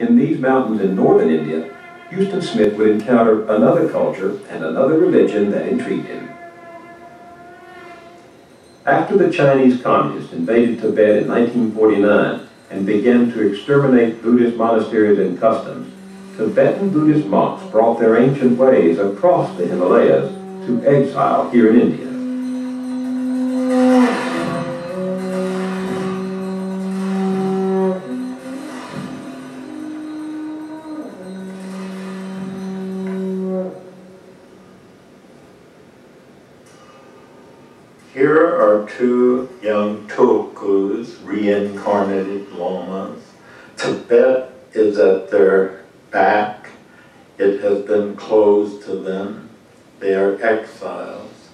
in these mountains in northern India, Houston Smith would encounter another culture and another religion that intrigued him. After the Chinese communists invaded Tibet in 1949 and began to exterminate Buddhist monasteries and customs, Tibetan Buddhist monks brought their ancient ways across the Himalayas to exile here in India. Here are two young tulkus, reincarnated lamas. Tibet is at their back. It has been closed to them. They are exiles,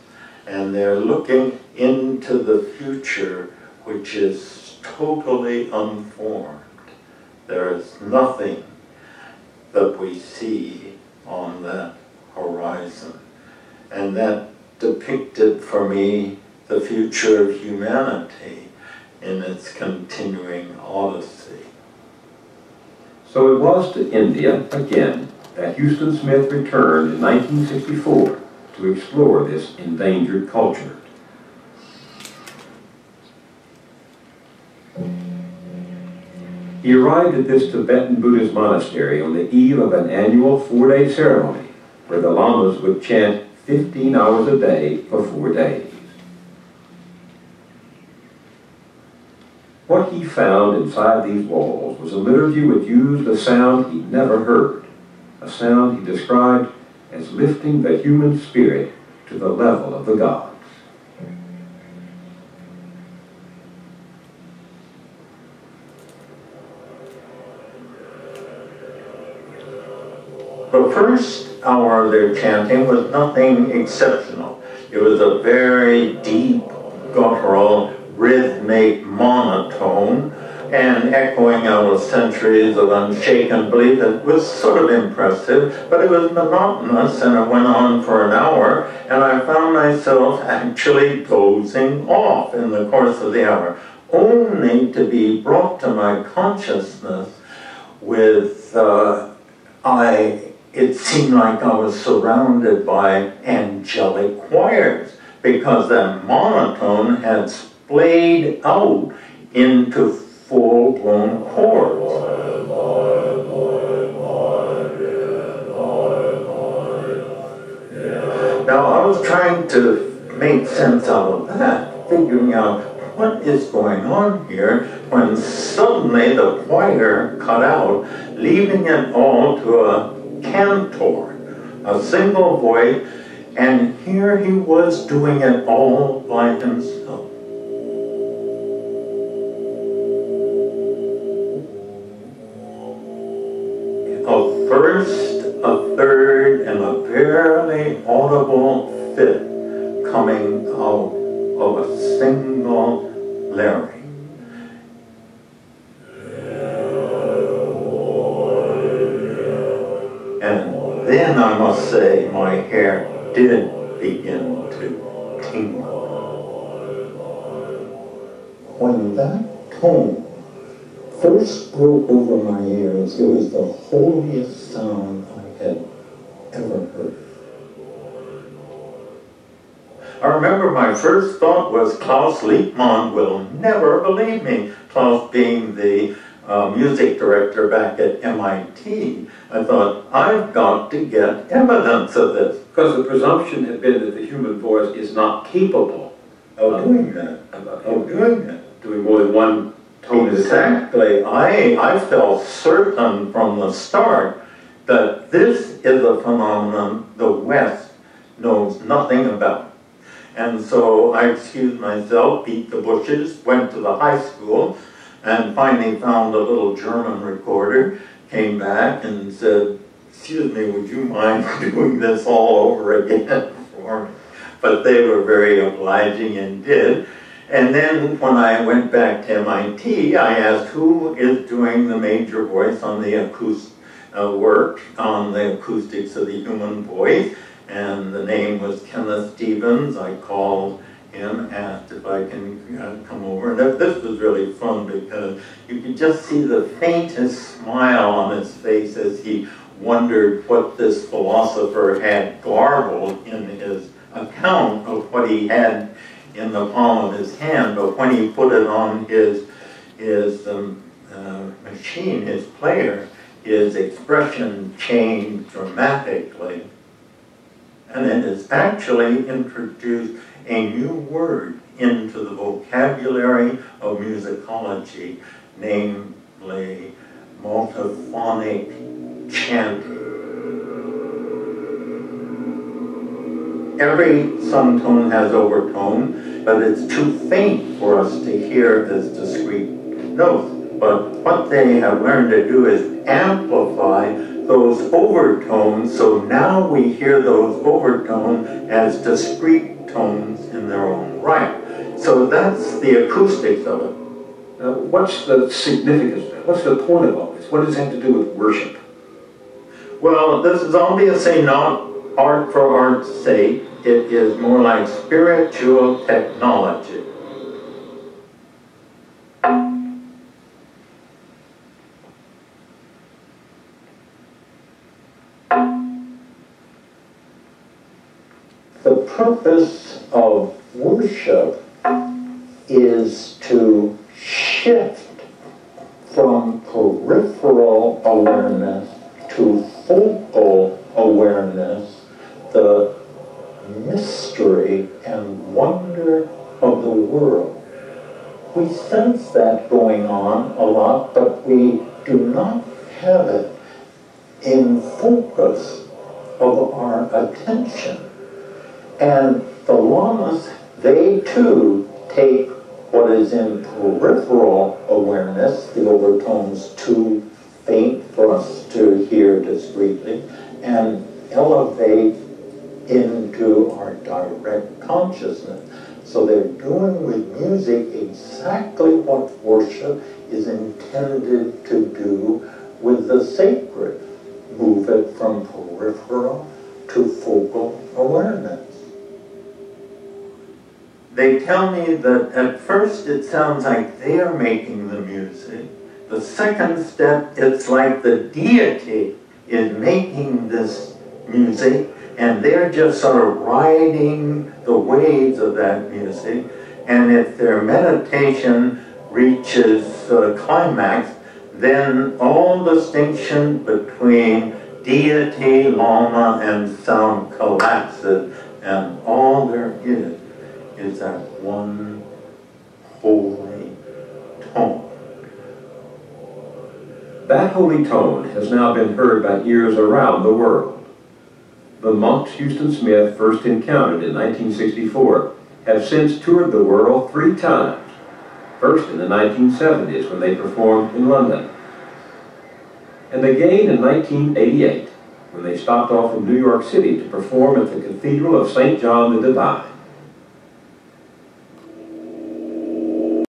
and they're looking into the future, which is totally unformed. There is nothing that we see on that horizon. And that depicted for me the future of humanity in its continuing odyssey. So it was to India, again, that Houston Smith returned in 1964 to explore this endangered culture. He arrived at this Tibetan Buddhist monastery on the eve of an annual 4-day ceremony where the lamas would chant 15 hours a day for 4 days. What he found inside these walls was a liturgy which used a sound he'd never heard, a sound he described as lifting the human spirit to the level of the gods. The first hour of their chanting was nothing exceptional. It was a very deep, guttural, rhythmic monotone, and echoing out of centuries of unshaken belief. It was sort of impressive, but it was monotonous, and it went on for an hour, and I found myself actually dozing off in the course of the hour, only to be brought to my consciousness with, it seemed like I was surrounded by angelic choirs, because that monotone had splayed out into full-blown chords. Now, I was trying to make sense out of that, figuring out what is going on here, when suddenly the choir cut out, leaving it all to a cantor, a single voice, and here he was doing it all by himself. A first, a third, and a barely audible fifth coming out of a single larynx. And then I must say my hair did begin to tingle. When that tone first broke over my ears, it was the holiest sound I had ever heard. I remember my first thought was, Klaus Liebmann will never believe me. Klaus being the music director back at MIT. I thought, I've got to get evidence of this. Because the presumption had been that the human voice is not capable of doing that. Doing more than one tone. Exactly. I felt certain from the start that this is a phenomenon the West knows nothing about. And so I excused myself, beat the bushes, went to the high school, and finally found a little German recorder, came back and said, excuse me, would you mind doing this all over again for me? But they were very obliging and did. And then when I went back to MIT, I asked who is doing the major voice on the work on the acoustics of the human voice, and the name was Kenneth Stevens. I called him, asked if I can come over. And this was really fun because you could just see the faintest smile on his face as he wondered what this philosopher had garbled in his account of what he had in the palm of his hand. But when he put it on his machine, his player, his expression changed dramatically. And it has actually introduced a new word into the vocabulary of musicology, namely multiphonic chanting. Every sung tone has overtone, but it's too faint for us to hear as discrete notes. But what they have learned to do is amplify those overtones, so now we hear those overtones as discrete tones in their own right. So that's the acoustics of it. What's the significance of it? What's the point of all this? What does it have to do with worship? Well, this is obviously not art for art's sake. It is more like spiritual technology. The purpose of worship is to shift from peripheral awareness to focal awareness, the mystery and wonder of the world. We sense that going on a lot, but we do not have it in focus of our attention. And the lamas, they too take what is in peripheral awareness, the overtones too faint for us to hear discreetly, and elevate into our direct consciousness. So they're doing with music exactly what worship is intended to do with the sacred. Move it from peripheral to focal awareness. They tell me that at first it sounds like they're making the music. The second step, it's like the deity is making this music, and they're just sort of riding the waves of that music. And if their meditation reaches climax, then all distinction between deity, lama, and sound collapses, and all there is that one holy tone. That holy tone has now been heard by ears around the world. The monks Houston Smith first encountered in 1964 have since toured the world 3 times. First in the 1970s when they performed in London, and again in 1988 when they stopped off in New York City to perform at the Cathedral of St. John the Divine.